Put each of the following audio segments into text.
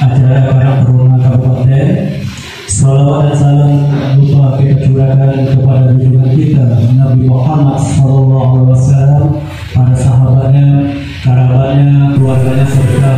acara para Perhubungan Kabupaten. Salawat dan salam lupa kita curahkan kepada junjungan kita Nabi Muhammad SAW, pada sahabatnya, kerabatnya, keluarganya serta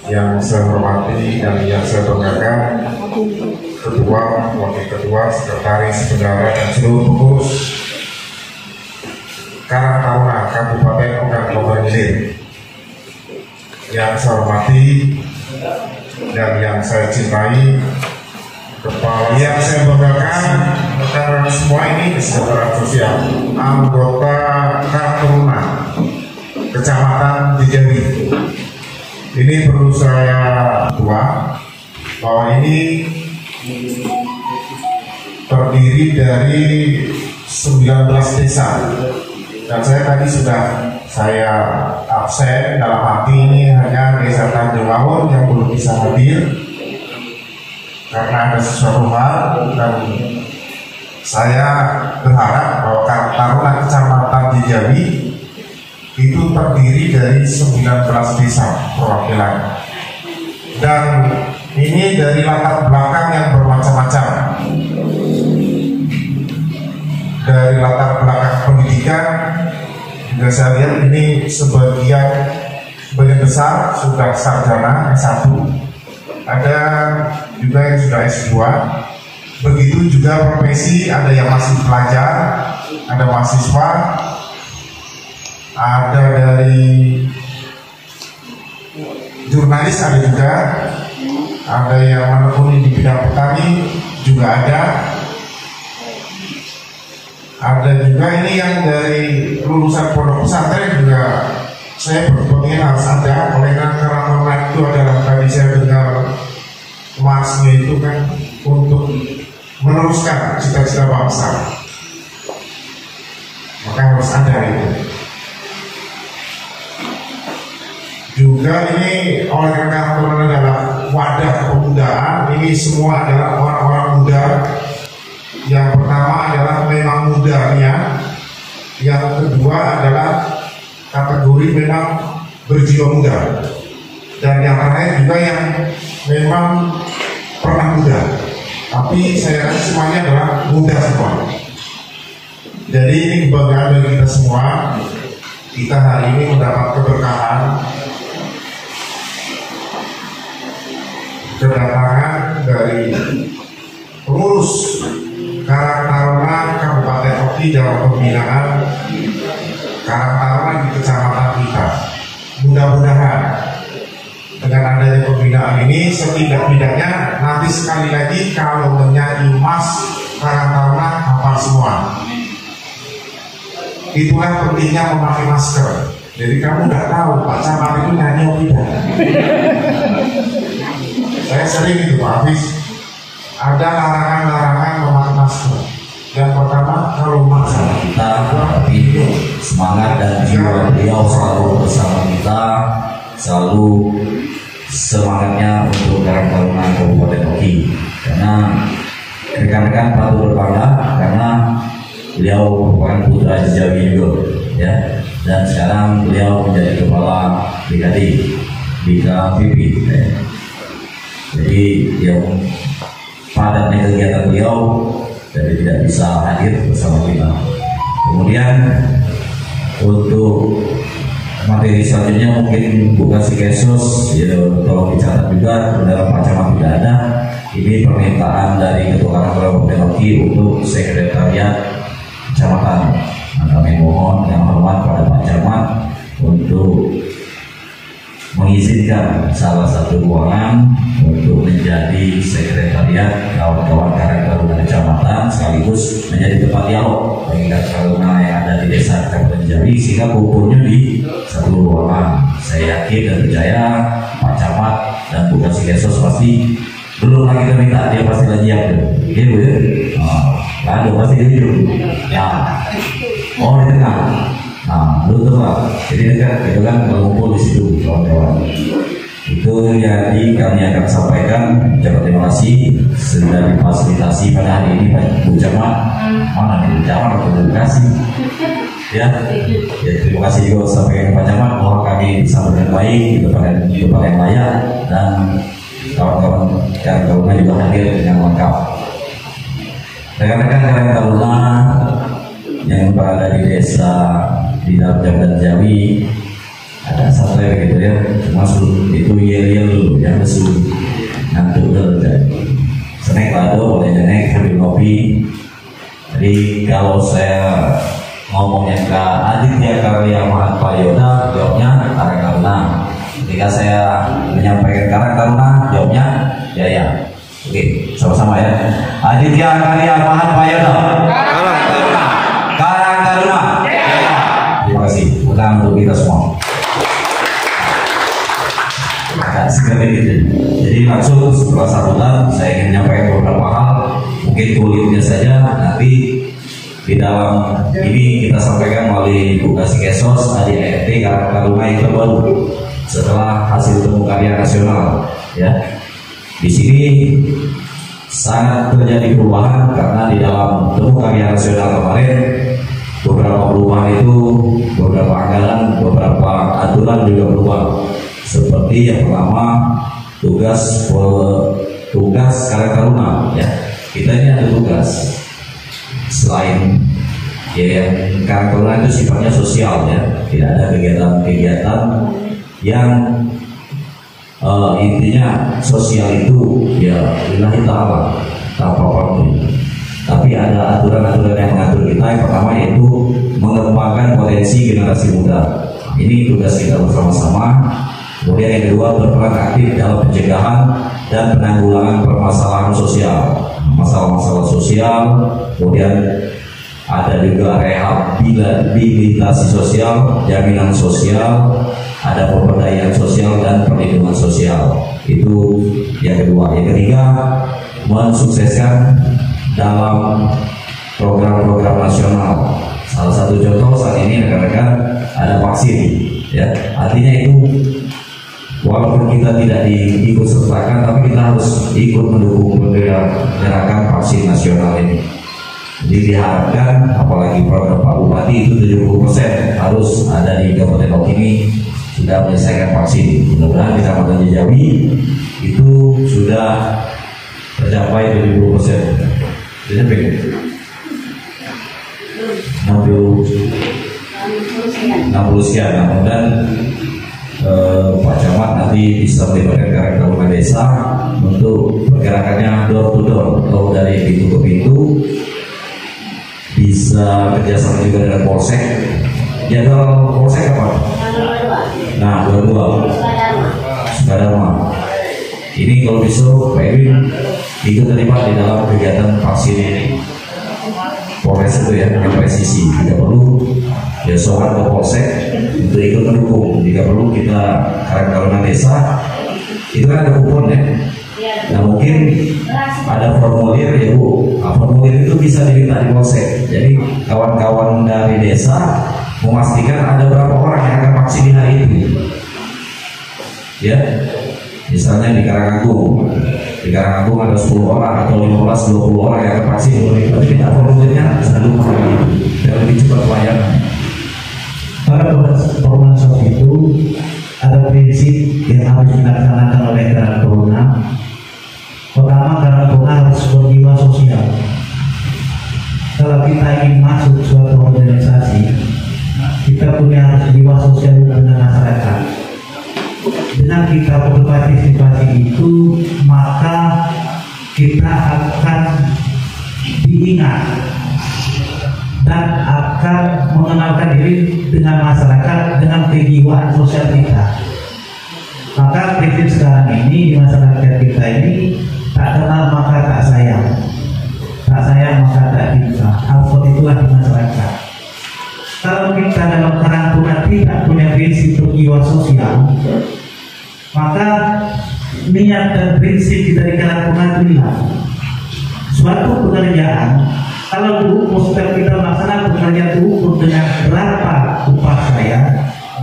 yang saya hormati dan yang saya banggakan, Ketua, Wakil Ketua, Sekretaris, Bendahara, dan seluruh pengurus Karang Taruna Kabupaten Ogan Komering Ilir. Yang saya hormati dan yang saya cintai, kepala yang saya banggakan, karena semua ini kesejahteraan sosial, anggota Karang Taruna Kecamatan Cijawi. Ini perlu saya tua bahwa ini terdiri dari 19 desa, dan saya tadi sudah saya absen dalam hati ini hanya desa Tanjung Laur yang belum bisa hadir karena ada sesuatu hal, dan saya berharap bahwa Karang Taruna Kecamatan Cijawi itu terdiri dari 19 desa perwakilan, dan ini dari latar belakang yang bermacam-macam. dari latar belakang pendidikan juga saya lihat ini sebagian besar sudah sarjana S1, ada juga yang sudah S2. Begitu juga profesi, ada yang masih pelajar, ada mahasiswa, ada dari jurnalis, ada juga, ada yang menekuni di bidang petani juga ada juga ini yang dari lulusan pondok pesantren juga saya berpikir harus ada, oleh karena itu adalah tadi saya dengar masnya itu kan untuk meneruskan cita-cita bangsa, maka harus ada itu. Juga ini oleh karena teman adalah wadah kepemudaan, ini semua adalah orang-orang muda. Yang pertama adalah memang mudanya, yang kedua adalah kategori memang berjiwa muda, dan yang terakhir juga yang memang pernah muda. Tapi saya rasa semuanya adalah muda semua. Jadi ini kebanggaan bagi kita semua. Kita hari ini mendapat keberkahan kedatangan dari pengurus Karang Taruna Kabupaten Oki dalam pembinaan Karang Taruna di kecamatan kita. Mudah-mudahan dengan adanya pembinaan ini setidak-tidaknya nanti sekali lagi kalau menyanyi Mas Karang Taruna hafal semua. Itulah pentingnya memakai masker. Jadi kamu nggak tahu Pak Camat itu nyanyi atau tidak. Saya sering itu Pak Hafiz, ada larangan-larangan memakai masker. Yang pertama, kalau maksa kita tapi semangat dan jiwa beliau selalu bersama kita, selalu semangatnya untuk Karang Taruna Kabupaten Oki. Karena rekan-rekan patut berbangga karena beliau merupakan putra Jawi juga, ya. Dan sekarang beliau menjadi kepala BKD di KPP. Ya. Jadi yang padatnya kegiatan beliau jadi tidak bisa hadir bersama kita. Kemudian untuk materi selanjutnya mungkin bukan si Kesus, ya tolong dicatat juga dalam Pak Camat tidak ada. Ini permintaan dari Ketua Karang Kabupaten Oki untuk sekretariat kecamatan. Kami mohon yang hormat pada Pak Camat untuk mengizinkan salah satu ruangan untuk menjadi sekretariat kawan-kawan Karang Taruna Kecamatan, sekaligus menjadi tempat dialog bagi Karang Taruna yang ada di desa Kabupaten Jawi, sehingga kumpulnya di satu ruangan. Saya yakin dan percaya Pak Camat dan Bu Kasih Kesos pasti belum lagi kita minta, dia pasti lagi ya, gitu ya. Lalu pasti gitu ya. Oh di tengah. Nah, betul Pak. Jadi itu kan mengumpul di situ kawan-kawan. Itu jadi kami akan sampaikan ucapan terima kasih sudah difasilitasi pada hari ini Pak Bu Camat. Mana nih Bu Camat atau terima kasih? Ya, terima kasih juga sampaikan Pak Camat bahwa kami disambut dengan baik di tempat yang layak dan kawan-kawan Karang Taruna juga hadir dengan lengkap. Rekan-rekan Karang Taruna yang berada di desa di dalam Jabatan Jawi, ada satu yang gitu ya, masuk itu yel dulu ya, masuk ngantuk dulu jadi snack lado boleh naik sambil ngopi. Jadi kalau saya ngomongnya ke Aditya Karya Mahatpayoda, jawabnya Karang Taruna. Ketika saya menyampaikan Karang Taruna, jawabnya ya. Oke, sama-sama ya. Aditya Karya Mahatpayoda, Karang Taruna. Terima kasih. Bukan untuk kita semua. Nah, seperti itu. Jadi langsung setelah sambutan saya ingin menyampaikan beberapa hal. Mungkin kulitnya saja nanti di dalam ini kita sampaikan melalui Bu Kasih Kesos tadi ART Karang Taruna yang terbaru setelah hasil temu karya nasional. Ya, di sini sangat terjadi perubahan karena di dalam temu karya nasional kemarin beberapa perubahan itu, beberapa anggaran, beberapa aturan juga berubah. Seperti yang pertama tugas Karang Taruna, ya kita ini ada tugas selain Ya, yang Karang Taruna itu sifatnya sosial ya, tidak ada kegiatan-kegiatan yang intinya sosial itu ya lillahi ta'ala tanpa pamrih. Tapi ada aturan-aturan yang mengatur kita. Yang pertama yaitu mengembangkan potensi generasi muda. Ini tugas kita bersama-sama. Kemudian yang kedua, berperan aktif dalam pencegahan dan penanggulangan permasalahan sosial, masalah-masalah sosial. Kemudian ada juga rehabilitasi sosial, jaminan sosial, ada pemberdayaan sosial dan perlindungan sosial. Itu yang kedua. Yang ketiga, mensukseskan dalam program-program nasional. Salah satu contoh saat ini rekan-rekan ada vaksin, ya. Artinya itu walaupun kita tidak diikut sertakan, tapi kita harus ikut mendukung gerakan vaksin nasional ini. Jadi diharapkan, apalagi program Pak Bupati itu 70% harus ada di Kabupaten Loak ini sudah menyelesaikan vaksin. Mudah-mudahan di Kecamatan Jejawi itu sudah tercapai 70%. Jadi begini, 60 sekian. Kemudian Pak Camat nanti bisa melibatkan Karang Taruna Desa untuk pergerakannya door to door atau dari pintu ke pintu. Bisa kerjasama juga dengan Polsek. Jadwal Polsek apa? Nah, 22 Sukadharma. Ini kalau bisa Pak Edwin ikut terlibat di dalam kegiatan vaksin ini. Polres itu ya, yang presisi. Jika perlu ya soal ke Polsek untuk ikut mendukung. Jika perlu kita Karang Taruna Desa itu kan ada kupon ya. Nah mungkin ada formulir ya Bu. Nah, formulir itu bisa diminta di Polsek. Jadi kawan-kawan dari desa memastikan ada berapa orang yang akan vaksin di hari itu. Ya, misalnya di Karangagung ada 10 orang atau 15-20 orang yang akan vaksin. Tapi tidak formulirnya selalu dan lebih cepat pelayanan. Pada program sosial itu ada prinsip yang harus dilaksanakan oleh Karang Taruna. Pertama, Karang Taruna harus berjiwa sosial. Kalau kita ingin masuk suatu organisasi, kita harus jiwa sosial dengan masyarakat. Dengan kita berpartisipasi itu, maka kita akan diingat dan akan mengenalkan diri dengan masyarakat dengan kejiwaan sosial kita. Maka prinsip sekarang ini di masyarakat kita ini, tak kenal maka tak sayang, tak sayang maka tak cinta. Hal seperti itulah di masyarakat. Kalau kita dalam Karang Taruna tidak punya prinsip berjiwa sosial, maka niat dan prinsip kita di Karang Taruna itu hilang. Suatu pekerjaan kalau diukur setiap kita melaksanakan pekerjaan diukur dengan berapa upah saya,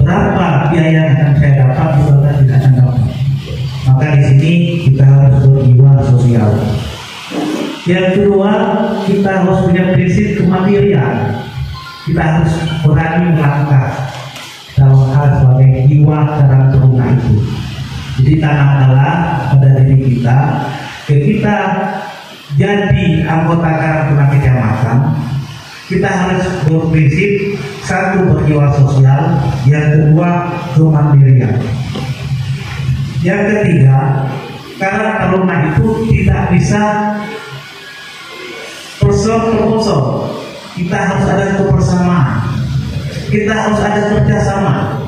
berapa biaya yang akan saya dapat, kita tidak akan dapat. Maka di sini kita harus berjiwa sosial. Yang kedua, kita harus punya prinsip kemandirian. Kita harus berani melangkah dalam hal sebagai jiwa Karang Taruna itu. Jadi tanamkanlah pada diri kita, ketika jadi anggota Karang Taruna kecamatan, kita harus berprinsip satu berjiwa sosial, yang kedua kemandirian. Yang ketiga, Karang Taruna itu tidak bisa person-person. Kita harus ada kebersamaan. Kita harus ada kerjasama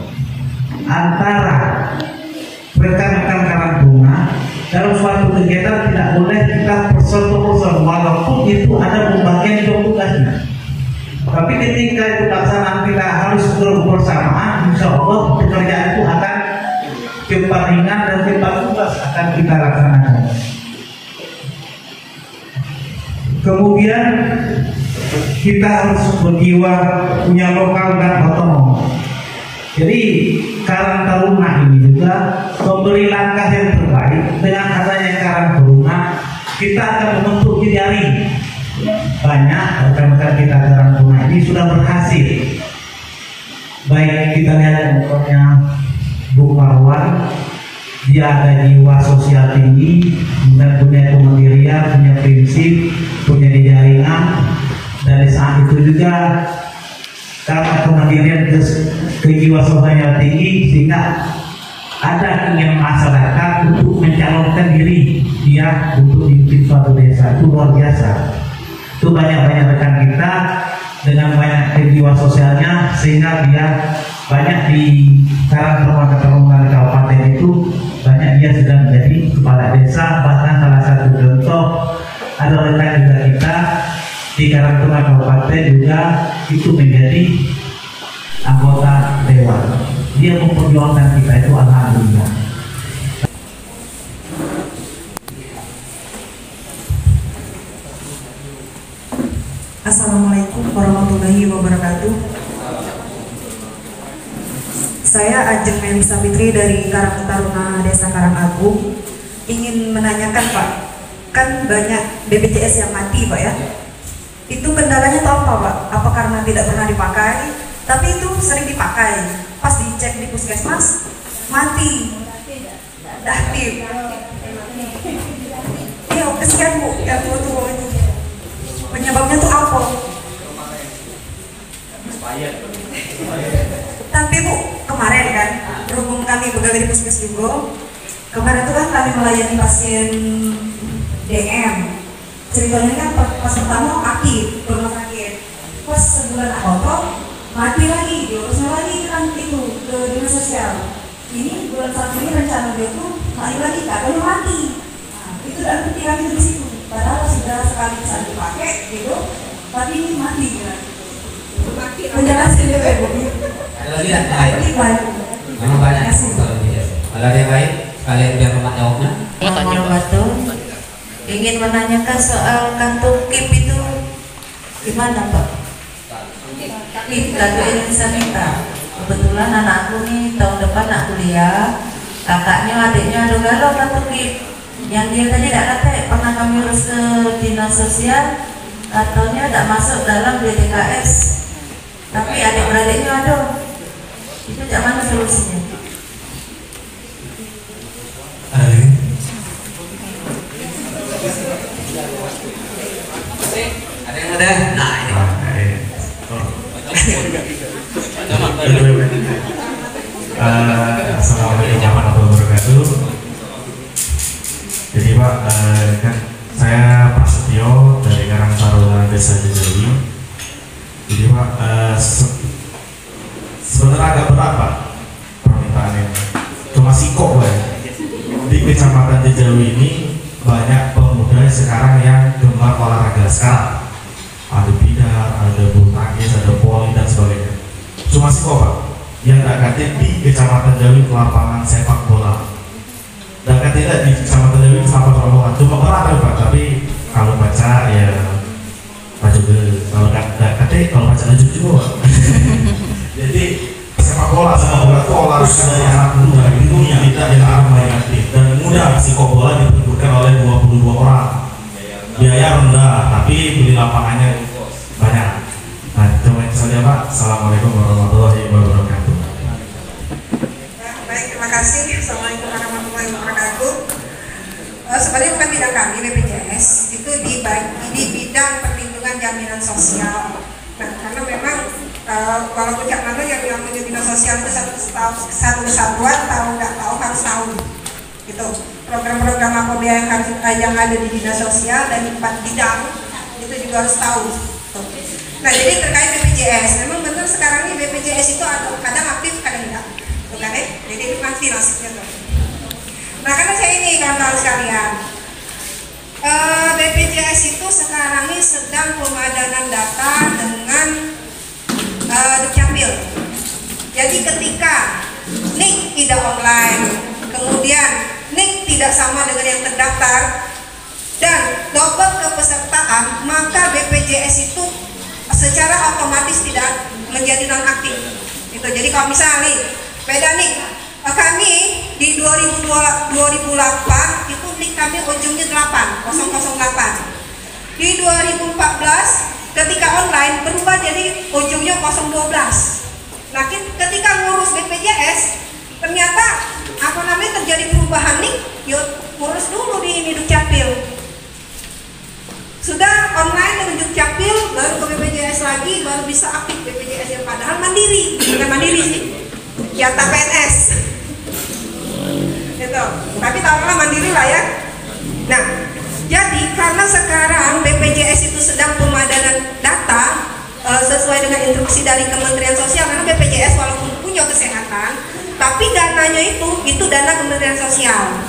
antara rekan-rekan Karang Taruna. Dalam suatu kegiatan tidak boleh kita person-person, walaupun itu ada pembagian tugasnya. Tapi ketika itu pelaksanaan kita harus bersamaan, insya Allah pekerjaan itu akan cepat ringan dan cepat tugas akan kita laksanakan. Kemudian kita harus berjiwa punya lokal dan otonom. Jadi Karang Taruna ini juga memberi langkah yang terbaik. Dengan adanya Karang Taruna, kita akan membentuk jejaring. Banyak rekan-rekan kita Karang Taruna ini sudah berhasil. Baik kita lihat contohnya Bu Marwan, dia ada jiwa sosial tinggi, dan punya kemandirian, punya prinsip, punya jaringan. Dan di saat itu juga karena kemandirian kejiwasrahanya yang tinggi, sehingga ada keinginan masyarakat untuk mencalonkan diri dia untuk dipimpin suatu desa. Itu luar biasa. Itu banyak-banyak rekan kita dengan banyak kejiwaan sosialnya, sehingga dia banyak di Karang Taruna Kabupaten itu banyak dia sudah menjadi kepala desa. Bahkan salah satu contoh ada rekan juga kita di Karang Taruna Kabupaten juga itu menjadi anggota dewan. Dia memperjuangkan kita, itu alhamdulillah. Assalamualaikum warahmatullahi wabarakatuh. Saya Ajeng Melisa Fitri dari Karang Taruna Desa Karangagung. Ingin menanyakan Pak, kan banyak BPJS yang mati Pak ya. Itu kendalanya itu apa Pak? Apa karena tidak pernah dipakai? Tapi itu sering dipakai. Pas dicek di puskesmas mati. Aktif. Iya, kesian Bu, yang tua-tua itu. Penyebabnya tuh apa? Tapi Bu, kemarin kan, berhubung kami bekerja di puskes juga, kemarin itu kan kami melayani pasien DM. Ceritanya kan pas pertama aktif, rumah sakit. Pas sebulan atau mati lagi, diurusnya lagi kan itu ke dinas sosial. Ini bulan 1 ini rencana dia tuh naik lagi, katanya mati. Nah, itu dan pikiran itu di situ. Padahal sudah sekali bisa dipakai gitu, tapi ini mati kan. Penjelasan juga Bu. Ada lagi yang lain? Memang banyak. Ada yang lain? Kalian biar teman jawabnya. Betul. Ingin menanyakan soal kantung KIP itu gimana Pak? KIP Kartu Indonesia Pintar. Kebetulan anak aku nih tahun depan nak kuliah, kakaknya adiknya ada galau kartu KIP. Yang dia tadi tidak kata pernah kami urus ke dinas sosial, kartunya tidak masuk dalam DTKS, tapi adik-beradiknya ada. Itu tidak mana solusinya? Ada yang ada? Nah ini. Assalamualaikum warahmatullahi wabarakatuh. Jadi Pak, kan saya Prasetyo dari Karang Taruna Desa Jejawi. Jadi Pak, sebenarnya agak berat Pak permintaannya. Cuma siko Pak. Di Kecamatan Jejawi ini banyak pemuda sekarang yang gemar olahraga sekarang. Ada bidar, ada bulu tangkis, ada voli dan sebagainya. Cuma siko Pak, yang tak kata di Kecamatan Jawi lapangan sepak bola. Dan tidak di Kecamatan Jawi sampah rombongan cuma berat Pak, tapi kalau baca ya maju ke kalau kata kalau baca lanjut juga Pak. Jadi sepak bola itu olahraga dari anak muda itu tidak dilarang main aktif dan mudah. Sepak bola diperlukan oleh 22 orang, biaya rendah tapi beli lapangannya banyak. Nah coba itu saja Pak. Assalamualaikum warahmatullahi wabarakatuh. Baik, terima kasih. Assalamualaikum warahmatullahi wabarakatuh. Sebenarnya bukan bidang kami BPJS, itu di bidang perlindungan jaminan sosial. Nah, karena memang walaupun Cak Nano yang punya dinas sosial itu satu kesatuan, tahu nggak tahu harus tahu. Gitu. Program-program apa yang ada di dinas sosial dan di 4 bidang itu juga harus tahu. Nah, jadi terkait BPJS, memang benar sekarang ini BPJS itu kadang aktif, kadang tidak. Bukan ya? Jadi itu pasti nasibnya tuh. Nah, karena saya ini kawan-kawan sekalian, BPJS itu sekarang ini sedang pemadanan data dengan Dukcapil. Jadi ketika NIK tidak online, kemudian NIK tidak sama dengan yang terdaftar, dan double kepesertaan, maka BPJS itu secara otomatis tidak menjadi nonaktif. Itu. Jadi kalau misalnya nih, beda nih, kami di 2008 itu NIK kami ujungnya 008. Di 2014 ketika online berubah jadi ujungnya 012. Nah, ketika ngurus BPJS ternyata terjadi perubahan nih, yuk ngurus dulu di Dukcapil. Sudah online dengan Dukcapil baru ke BPJS. BPJS lagi baru bisa aktif BPJS yang padahal mandiri, bukan mandiri sih, jatah PNS. Gitu. Tapi taruhlah mandiri lah ya. Nah, jadi karena sekarang BPJS itu sedang pemadanan data sesuai dengan instruksi dari Kementerian Sosial, karena BPJS walaupun punya kesehatan, tapi dananya itu dana Kementerian Sosial.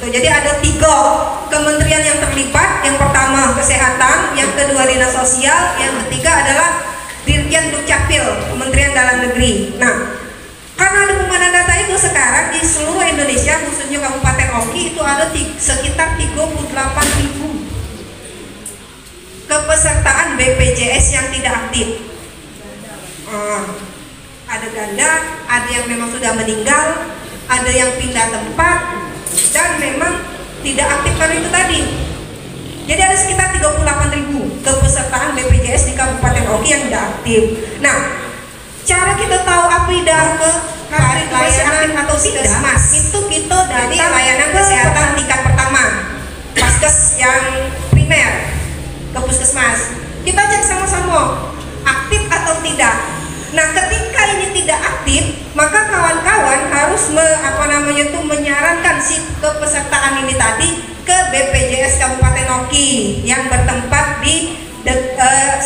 Jadi ada 3 kementerian yang terlibat. Yang pertama kesehatan, yang kedua dinas sosial, yang ketiga adalah Dirjen Dukcapil Kementerian Dalam Negeri. Nah, karena ada pemadanan data itu sekarang di seluruh Indonesia, khususnya Kabupaten Oki itu ada sekitar 38.000 kepesertaan BPJS yang tidak aktif. Ada ganda, ada yang memang sudah meninggal, ada yang pindah tempat, dan memang tidak aktif karena itu tadi. Jadi ada sekitar 38.000 kepesertaan BPJS di Kabupaten Oki yang tidak aktif. Nah, cara kita tahu apida ke layanan atau Puskesmas itu kita dari layanan kesehatan tingkat pertama, Paskes yang primer, ke Puskesmas. Kita cek sama-sama aktif atau tidak. Nah, ketika ini tidak aktif, maka kawan-kawan harus menyarankan si kepesertaan ini tadi ke BPJS Kabupaten Oki yang bertempat di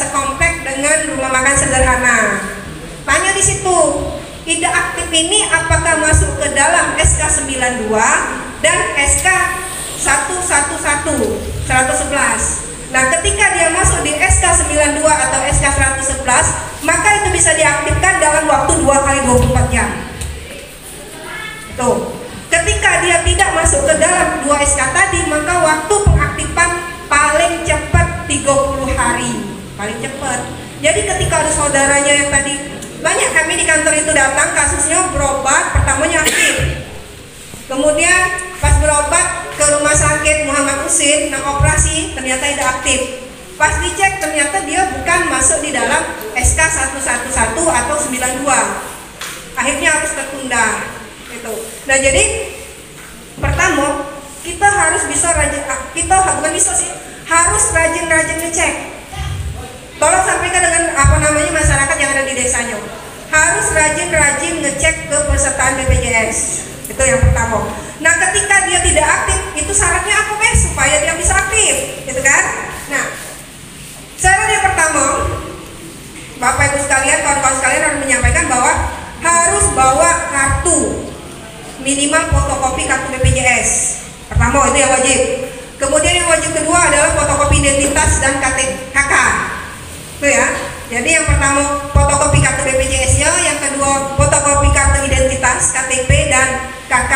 sekomplek dengan rumah makan sederhana. Tanya di situ, tidak aktif ini apakah masuk ke dalam SK 92 dan SK 111. Nah, ketika dia masuk di SK 92 atau SK 111, maka itu bisa diaktifkan dalam waktu 2 kali 24 jam. Tuh. Ketika dia tidak masuk ke dalam 2 SK tadi, maka waktu pengaktifan paling cepat 30 hari. Paling cepat. Jadi ketika ada saudaranya yang tadi, banyak kami di kantor itu datang, kasusnya berobat, pertamanya aktif. Kemudian pas berobat ke rumah sakit Muhammad Husin, operasi, ternyata tidak aktif. Pas dicek ternyata dia bukan masuk di dalam SK 111 atau 92. Akhirnya harus tertunda. Gitu. Nah, jadi pertama kita harus bisa harus rajin-rajin ngecek. Tolong sampaikan dengan masyarakat yang ada di desanya. Harus rajin-rajin ngecek kepesertaan BPJS. Itu yang pertama. Nah, ketika dia tidak aktif, itu syaratnya apa supaya dia bisa aktif, gitu kan? Nah, syarat yang pertama, Bapak Ibu sekalian, kawan-kawan sekalian harus menyampaikan bahwa harus bawa kartu, minimal fotokopi kartu BPJS. Pertama, itu yang wajib. Kemudian yang wajib kedua adalah fotokopi identitas dan KK. Itu ya. Jadi yang pertama fotokopi kartu BPJS-nya, yang kedua fotokopi kartu identitas KTP dan KK.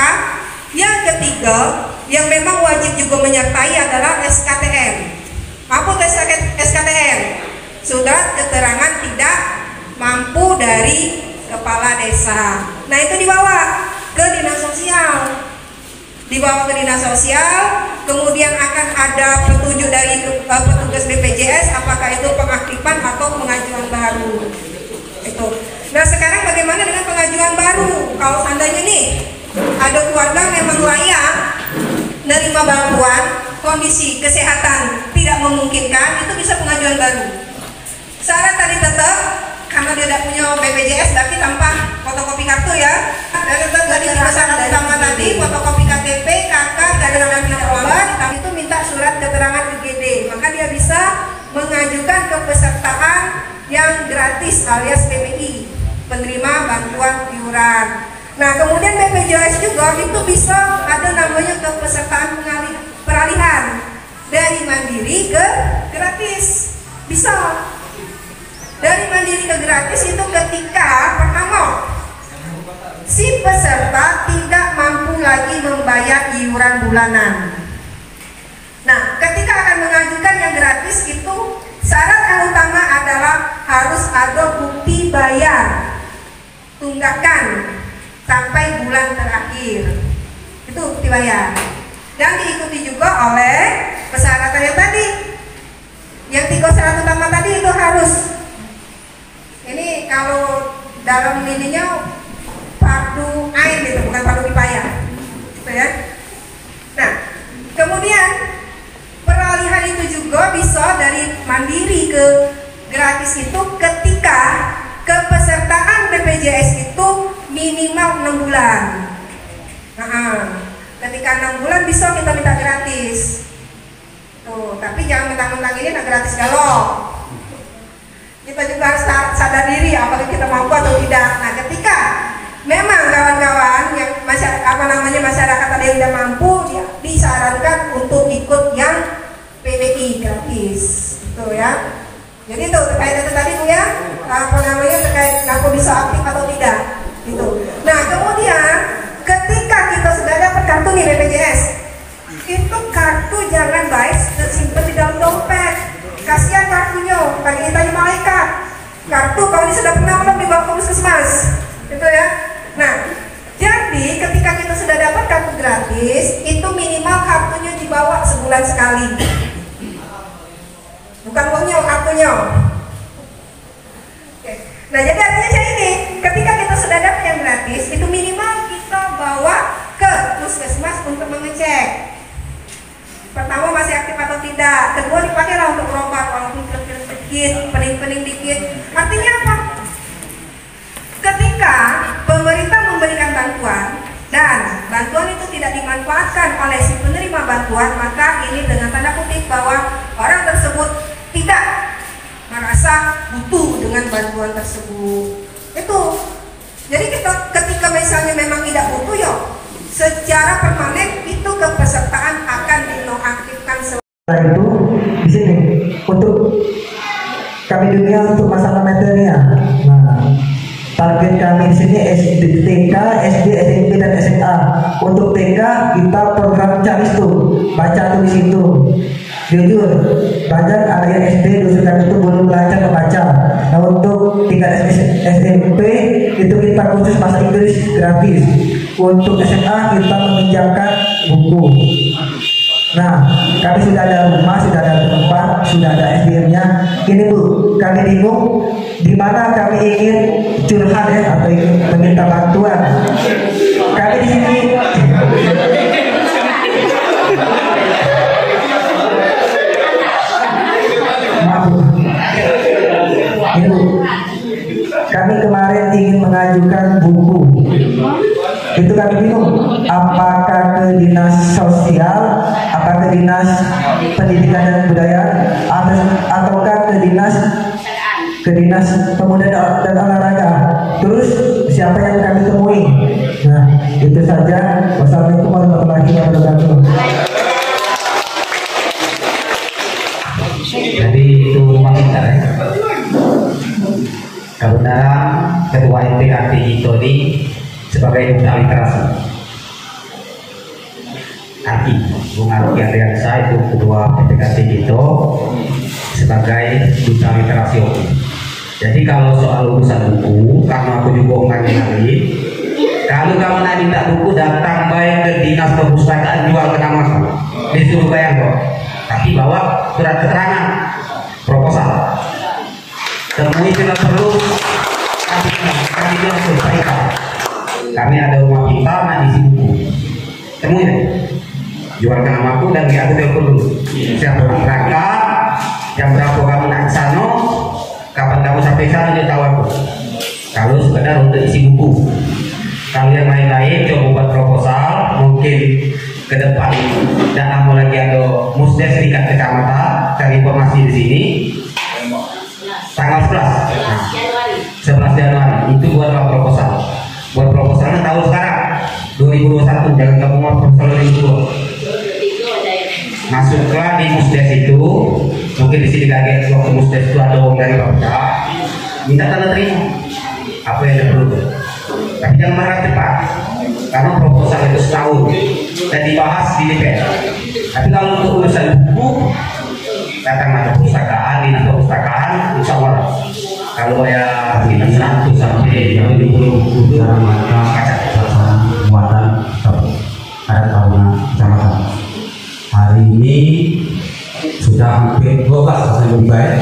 Yang ketiga yang memang wajib juga menyertai adalah SKTM. Apa itu SKTM? Surat keterangan tidak mampu dari kepala desa. Nah, itu dibawa ke dinas sosial. Dibawa ke dinas sosial, kemudian akan ada petunjuk dari petugas BPJS apakah itu pengaktifan atau pengajuan baru. Itu. Nah, sekarang bagaimana dengan pengajuan baru? Kalau seandainya nih ada keluarga memang layak menerima bantuan, kondisi kesehatan tidak memungkinkan, itu bisa pengajuan baru. Syarat tadi tetap karena dia tidak punya BPJS, tapi tanpa fotokopi kartu ya. Dan tetap dari syarat utama tadi fotokopi KTP, KK, keterangan obat, tapi itu minta surat keterangan IGD. Maka dia bisa mengajukan kepesertaan yang gratis alias PBI, penerima bantuan iuran. Nah, kemudian BPJS juga itu bisa ada namanya kepesertaan peralihan dari mandiri ke gratis. Bisa. Dari mandiri ke gratis itu ketika pertama si peserta tidak mampu lagi membayar iuran bulanan. Nah, ketika akan mengajukan yang gratis itu syarat yang utama adalah harus ada bukti bayar tunggakan sampai bulan terakhir. Itu bukti bayar. Dan diikuti juga oleh persyaratan yang tadi. Yang 3 syarat utama tadi itu harus. Ini kalau dalam ininya fardu ain gitu, bukan fardu kifayah. Gitu ya. Nah, kemudian peralihan itu juga bisa dari mandiri ke gratis gratis itu ketika kepesertaan BPJS itu minimal 6 bulan. Ketika 6 bulan bisa kita minta gratis. Tuh, tapi jangan mentang-mentang ini gratis galau. Kita juga harus sadar diri apakah kita mampu atau tidak. Nah, ketika memang kawan-kawan yang masyarakat ada yang tidak mampu, dia disarankan untuk ikut yang PBI gratis, gitu ya. Jadi itu terkait itu tadi Bu ya, terkait aku bisa aktif atau tidak, gitu. Nah, kemudian ketika kita sudah dapat kartu nih BPJS, itu kartu jangan baik simpan di dalam dompet. Kasihan kartunya, bagi kita malaikat. Kartu kalau ini sudah pernah belum dibawa ke puskesmas, gitu ya. Nah, jadi ketika kita sudah dapat kartu gratis, itu minimal kartunya dibawa sebulan sekali. Bukan uangnya, kartunya. Oke. Nah, jadi artinya saya ini, ketika kita sudah dapat yang gratis, itu minimal kita bawa ke puskesmas untuk mengecek. Pertama masih aktif atau tidak, kedua dipakailah untuk berobat walaupun pilek-pilek dikit, pening-pening dikit. Artinya apa? Ketika pemerintah memberikan bantuan dan bantuan itu tidak dimanfaatkan oleh si penerima bantuan, maka ini dengan tanda kutip bahwa orang tersebut tidak merasa butuh dengan bantuan tersebut. Itu. Jadi kita ketika misalnya memang tidak butuh, ya secara permanen itu kepesertaan akan dinonaktifkan. Itu di sini untuk kami dunia untuk masalah material. Nah, target kami di sini TK, SD, SMP dan SMA. Untuk TK kita program caris tuh, baca tulis itu. Jujur, banyak ada yang SD dosen kami itu belum belajar membaca. Nah, untuk tingkat SMP itu kita khusus bahasa Inggris gratis. Untuk SMA kita meminjamkan buku. Nah, kami sudah ada rumah, sudah ada tempat, sudah ada SDM-nya. Ini Bu, kami bingung di mana kami ingin curhat ya, atau ingin meminta bantuan. Kami di sini kami kemarin ingin mengajukan buku. Itu kami bingung, apakah ke dinas sosial, apakah ke dinas pendidikan dan kebudayaan, ataukah ke dinas pemuda dan olahraga. Terus siapa yang kami temui? Nah, itu saja. Wassalamualaikum warahmatullahi wabarakatuh. Jadi itu rumah kita ya. Kebenaran ketua MPKT itu ini sebagai duta literasi. Aki, Bung Arki Adriansa itu ketua MPKT itu sebagai duta literasi. Jadi kalau soal urusan buku, karena aku juga orangnya nanti, kalau kamu nak minta buku datang baik ke dinas perpustakaan jual ke nama kamu, disuruh bayar kok. Tapi bawa surat keterangan proposal. Temui bila perlu, kami juga selesaikan. Kami ada rumah kita, nak isi buku. Temui deh. Jualkan namaku dan aku telepon dulu. Siapa berangkat, jam berapa kamu nak ke sana, kapan kamu sampai sana dia tahu aku. Kalau sekedar untuk isi buku. Kalau yang lain-lain coba buat proposal, mungkin ke depan dan mau lagi ada musdes tingkat kecamatan, cari informasi di sini. Tanggal 11 Januari itu buat proposal. Buat proposalnya tahun sekarang 2021, jangan kamu mau proposal 2022. Masuklah di musdes itu, mungkin di sini kaget waktu musdes itu ada orang dari Bapeda, minta tanda terima apa yang perlu. Tapi jangan marah cepat, karena proposal itu setahun dan dibahas di DPR. Tapi kalau untuk urusan buku, datang ke perpustakaan, dinas perpustakaan, insya Allah. Kalau ya 100 sampai 20 buku dalam rangka muatan pada tahunan kecamatan. Hari ini sudah hampir 12 lebih baik.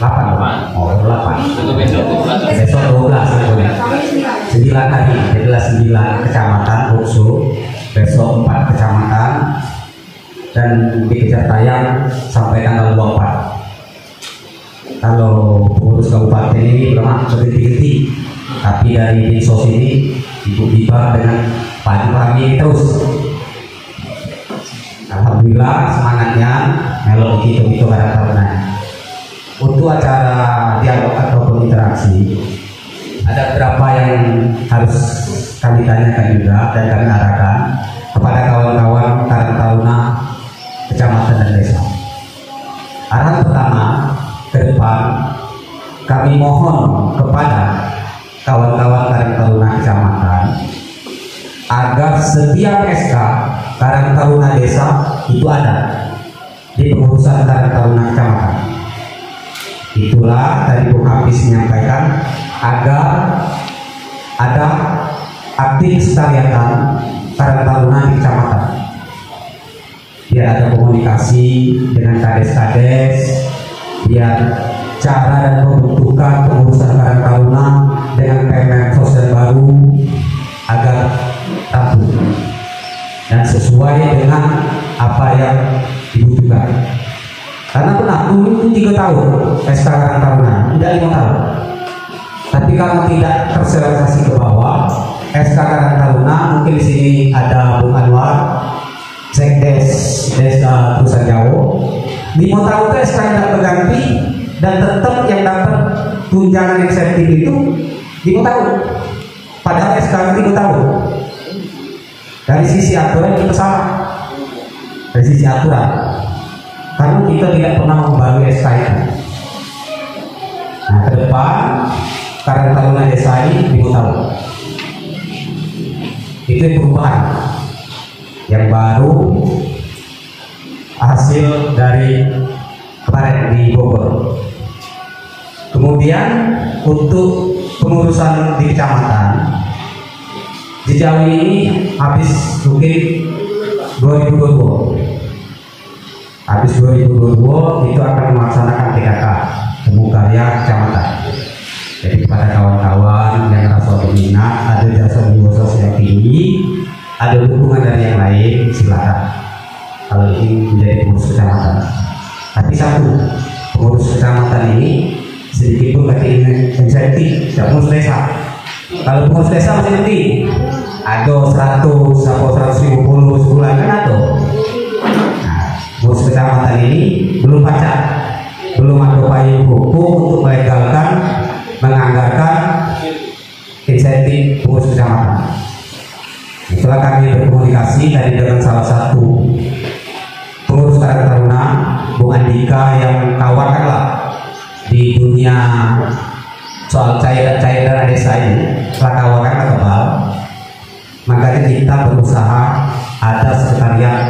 8. Oh, 8. Besok 12 sebetulnya. 9 hari, adalah 9 kecamatan Bokso, besok 4 kecamatan dan dikejar tayang sampai tanggal 24. kalau pengurus kabupaten ini belum berhenti-henti, tapi dari Dinsos ini Ibu Biba dengan Pak Jumami terus. Alhamdulillah semangatnya melo itu pada tahunan. Untuk acara dialog atau interaksi, ada beberapa yang harus kami tanyakan juga dan kami arahkan kepada kawan-kawan Karang Taruna kecamatan dan desa. Arahan pertama, ke depan kami mohon kepada kawan-kawan Karang Taruna kecamatan agar setiap SK Karang Taruna desa itu ada di pengurusan Karang Taruna kecamatan. Itulah tadi Bung Hafiz menyampaikan agar ada aktif sekalian Karang Taruna di kecamatan, biar ada komunikasi dengan kades-kades, biar cara dan pembentukan pengurusan Karang Taruna dengan Permensos yang baru agar rampung dan sesuai dengan apa yang dibutuhkan. Karena pernah dulu 3 tahun SK Karang Taruna, tidak 5 tahun. Tapi kalau tidak tersosialisasi ke bawah, SK Karang Taruna mungkin di sini ada Bung Anwar, Sekdes Desa Tusan Jawa. 5 tahun itu SK tidak berganti dan tetap yang dapat tunjangan insentif itu 5 tahun. Padahal SK 3 tahun. Dari sisi aturan kita salah. Dari sisi aturan. Karena kita tidak pernah membarui SK itu. Nah, ke depan Karang Taruna desa ini 5 tahun. Itu perubahan yang baru hasil dari kemarin di Bogor. Kemudian untuk pengurusan di kecamatan di Jawa ini habis mungkin 2022. Habis 2022 itu akan melaksanakan TKK temu karya kecamatan. Jadi kepada kawan-kawan yang merasa berminat, ada jasa sosial yang tinggi, ada dukungan dari yang lain, silakan. Kalau ini menjadi pengurus kecamatan. Tapi satu, pengurus kecamatan ini sedikit pun kasih insentif, tidak pengurus desa. Kalau pengurus desa masih nanti ada 100 atau 150 sebulan kan ada. Pengurus kecamatan ini belum pacak, belum ada upaya hukum untuk melegalkan, menganggarkan insentif pengurus kecamatan. Setelah kami berkomunikasi tadi dengan salah satu pengurus Karang Taruna, Bung Andika yang kawakan lah di dunia soal cairan desa ini, setelah kawakan tebal, makanya kita berusaha ada sekretariat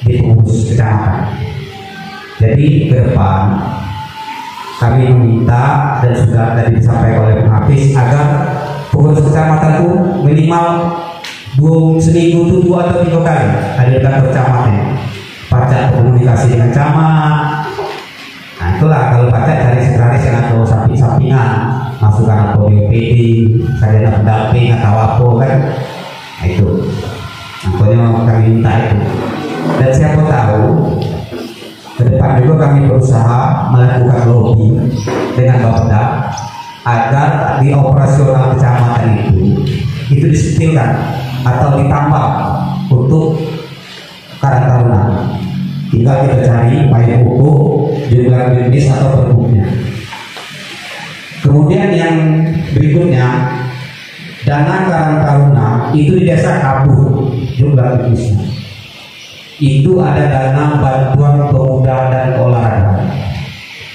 di pengurus kecamatan. Jadi ke depan kami meminta dan sudah tadi disampaikan oleh Bung Hafiz agar pengurus kecamatan itu minimal seminggu itu 2 atau 3 kali hadirkan ke kecamatan, pacak komunikasi dengan camat. Nah itulah kalau pacak dari sekretaris yang atau samping-sampingan, masukan atau BPD, sarjana pendamping atau apa kan, nah, itu pokoknya kami minta itu. Dan siapa tahu ke depan juga kami berusaha melakukan lobby dengan Bapeda agar di operasional kecamatan itu disetilkan atau ditambah untuk Karang Taruna. Tinggal kita cari payung hukum, jumlah bisnis atau pergubnya. Kemudian yang berikutnya, dana Karang Taruna itu di desa kabur jumlah bisnisnya. Itu ada dana bantuan pemuda dan olahraga,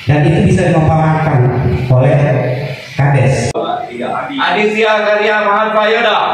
dan itu bisa dimanfaatkan oleh kades. Aditya Karya Maharbayoda.